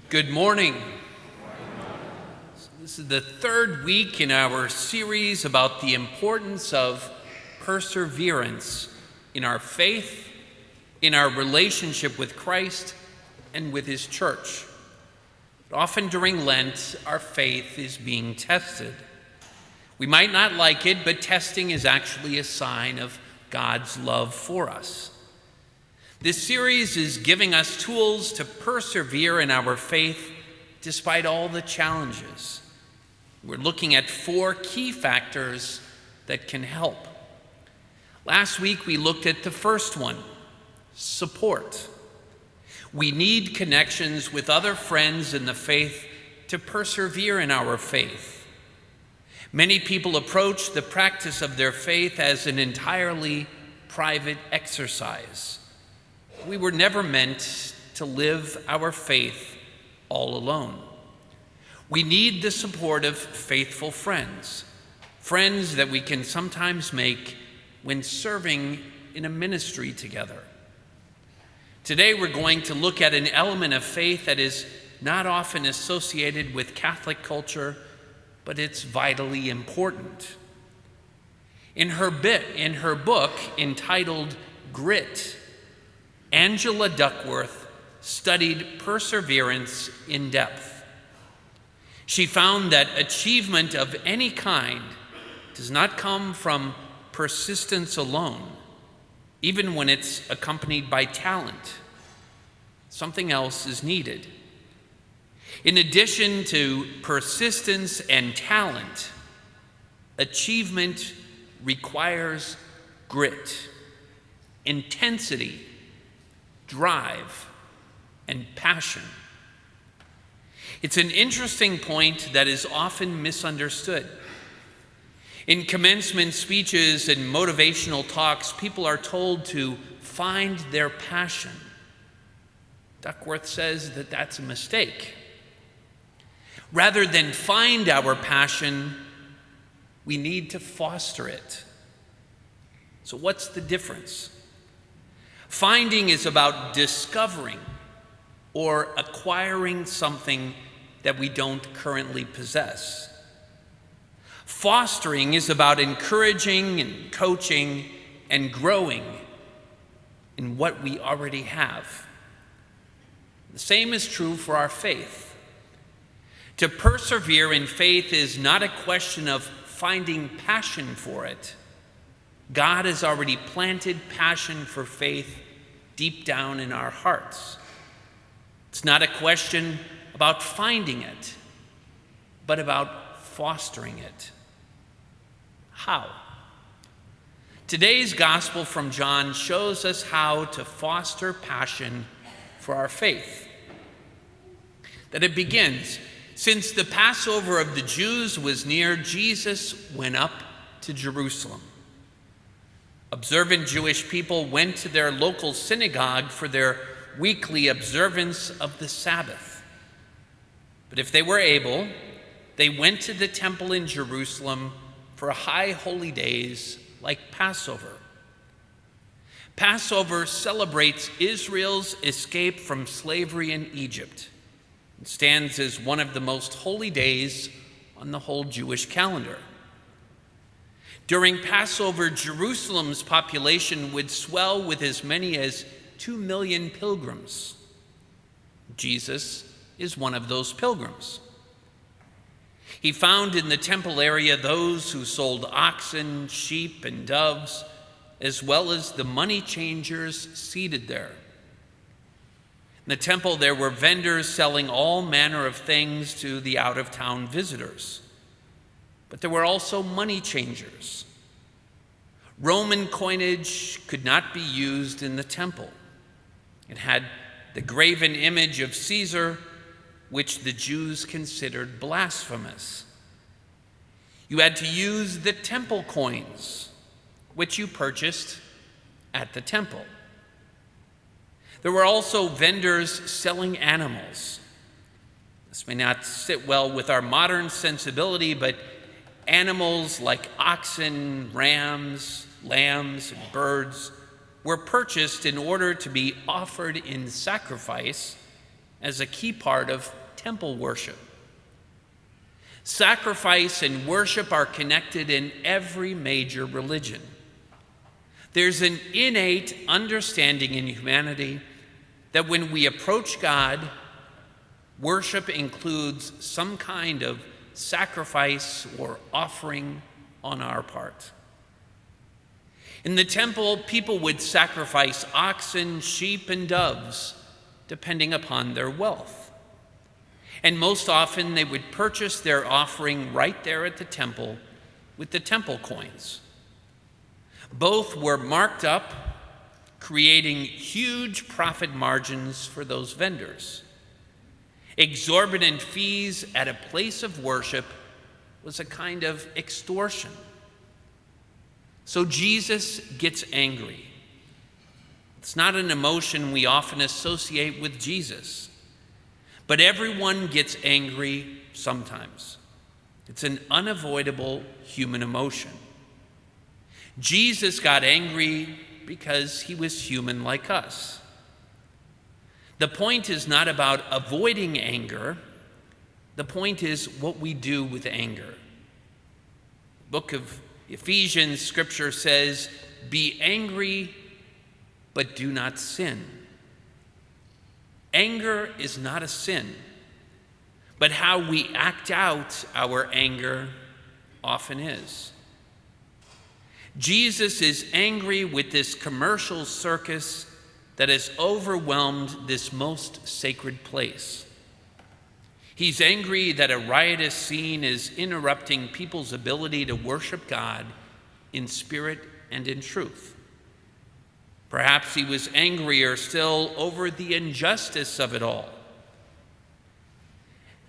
Good morning. This is the third week in our series about the importance of perseverance in our faith, in our relationship with Christ, and with His church. Often during Lent, our faith is being tested. We might not like it, but testing is actually a sign of God's love for us. This series is giving us tools to persevere in our faith despite all the challenges. We're looking at 4 key factors that can help. Last week we looked at the first one, support. We need connections with other friends in the faith to persevere in our faith. Many people approach the practice of their faith as an entirely private exercise. We were never meant to live our faith all alone. We need the support of faithful friends that we can sometimes make when serving in a ministry together. Today we're going to look at an element of faith that is not often associated with Catholic culture, but it's vitally important. In her book entitled Grit, Angela Duckworth studied perseverance in depth. She found that achievement of any kind does not come from persistence alone, even when it's accompanied by talent. Something else is needed. In addition to persistence and talent, achievement requires grit, intensity, drive, and passion. It's an interesting point that is often misunderstood. In commencement speeches and motivational talks, people are told to find their passion. Duckworth says that that's a mistake. Rather than find our passion, we need to foster it. So what's the difference? Finding is about discovering or acquiring something that we don't currently possess. Fostering is about encouraging and coaching and growing in what we already have. The same is true for our faith. To persevere in faith is not a question of finding passion for it. God has already planted passion for faith deep down in our hearts. It's not a question about finding it, but about fostering it. How? Today's gospel from John shows us how to foster passion for our faith. That it begins, since the Passover of the Jews was near, Jesus went up to Jerusalem. Observant Jewish people went to their local synagogue for their weekly observance of the Sabbath. But if they were able, they went to the temple in Jerusalem for high holy days like Passover. Passover celebrates Israel's escape from slavery in Egypt and stands as one of the most holy days on the whole Jewish calendar. During Passover, Jerusalem's population would swell with as many as 2 million pilgrims. Jesus is one of those pilgrims. He found in the temple area those who sold oxen, sheep, and doves, as well as the money changers seated there. In the temple, there were vendors selling all manner of things to the out-of-town visitors. But there were also money changers. Roman coinage could not be used in the temple. It had the graven image of Caesar, which the Jews considered blasphemous. You had to use the temple coins, which you purchased at the temple. There were also vendors selling animals. This may not sit well with our modern sensibility, but animals like oxen, rams, lambs, and birds were purchased in order to be offered in sacrifice as a key part of temple worship. Sacrifice and worship are connected in every major religion. There's an innate understanding in humanity that when we approach God, worship includes some kind of sacrifice or offering on our part. In the temple, people would sacrifice oxen, sheep, and doves, depending upon their wealth. And most often, they would purchase their offering right there at the temple with the temple coins. Both were marked up, creating huge profit margins for those vendors. Exorbitant fees at a place of worship was a kind of extortion. So Jesus gets angry. It's not an emotion we often associate with Jesus, but everyone gets angry sometimes. It's an unavoidable human emotion. Jesus got angry because he was human like us. The point is not about avoiding anger. The point is what we do with anger. Book of Ephesians, scripture says, "Be angry, but do not sin." Anger is not a sin, but how we act out our anger often is. Jesus is angry with this commercial circus that has overwhelmed this most sacred place. He's angry that a riotous scene is interrupting people's ability to worship God in spirit and in truth. Perhaps he was angrier still over the injustice of it all,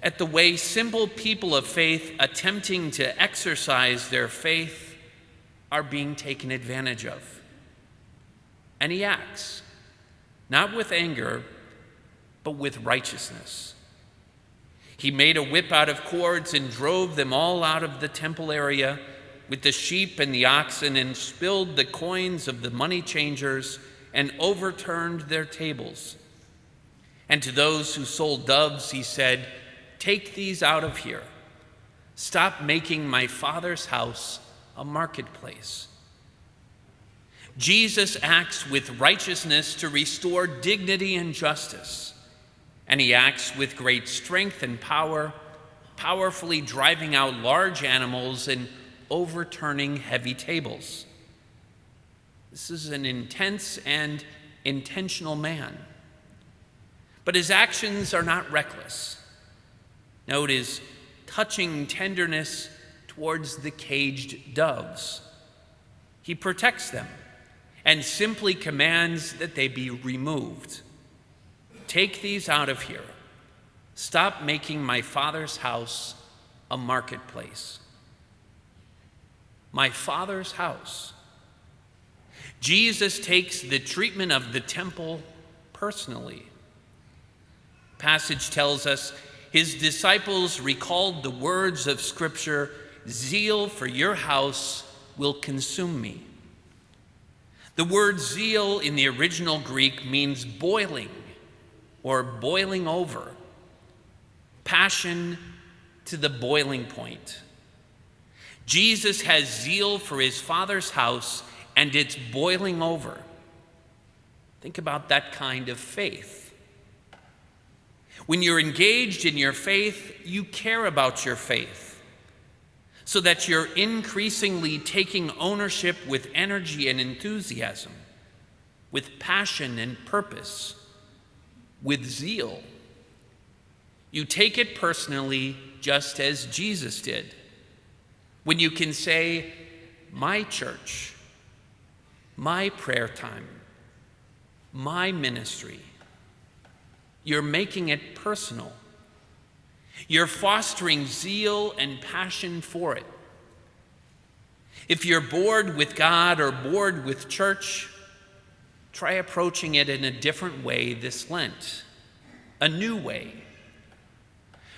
at the way simple people of faith attempting to exercise their faith are being taken advantage of. And he acts, not with anger, but with righteousness. He made a whip out of cords and drove them all out of the temple area with the sheep and the oxen, and spilled the coins of the money changers and overturned their tables. And to those who sold doves, he said, "Take these out of here. Stop making my Father's house a marketplace." Jesus acts with righteousness to restore dignity and justice. And he acts with great strength and power, powerfully driving out large animals and overturning heavy tables. This is an intense and intentional man. But his actions are not reckless. Note his touching tenderness towards the caged doves. He protects them and simply commands that they be removed. "Take these out of here. Stop making my Father's house a marketplace." My Father's house. Jesus takes the treatment of the temple personally. Passage tells us his disciples recalled the words of Scripture, "Zeal for your house will consume me." The word zeal in the original Greek means boiling or boiling over, passion to the boiling point. Jesus has zeal for his Father's house, and it's boiling over. Think about that kind of faith. When you're engaged in your faith, you care about your faith, so that you're increasingly taking ownership with energy and enthusiasm, with passion and purpose, with zeal. You take it personally, just as Jesus did. When you can say, "My church, my prayer time, my ministry," you're making it personal. You're fostering zeal and passion for it. If you're bored with God or bored with church, try approaching it in a different way this Lent, a new way.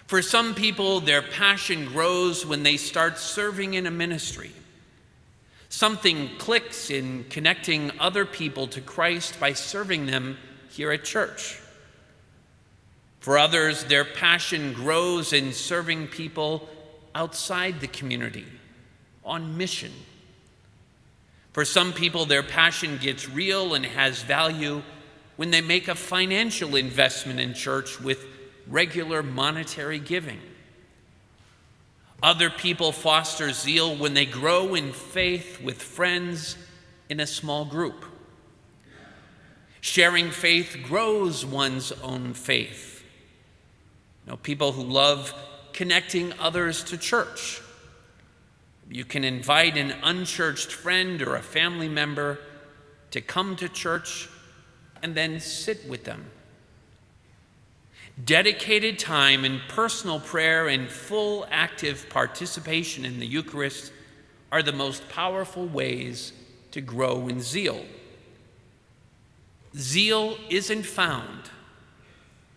For some people, their passion grows when they start serving in a ministry. Something clicks in connecting other people to Christ by serving them here at church. For others, their passion grows in serving people outside the community, on mission. For some people, their passion gets real and has value when they make a financial investment in church with regular monetary giving. Other people foster zeal when they grow in faith with friends in a small group. Sharing faith grows one's own faith. People who love connecting others to church. You can invite an unchurched friend or a family member to come to church and then sit with them. Dedicated time in personal prayer and full active participation in the Eucharist are the most powerful ways to grow in zeal. Zeal isn't found,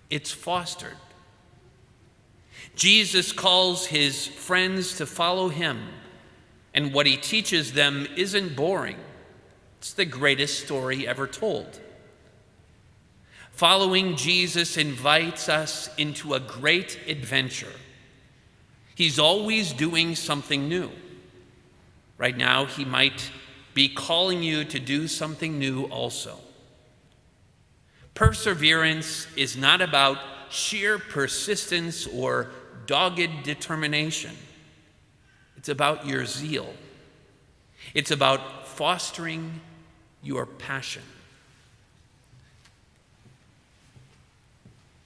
it's fostered. Jesus calls his friends to follow him, and what he teaches them isn't boring. It's the greatest story ever told. Following Jesus invites us into a great adventure. He's always doing something new. Right now, he might be calling you to do something new also. Perseverance is not about sheer persistence or dogged determination. It's about your zeal. It's about fostering your passion.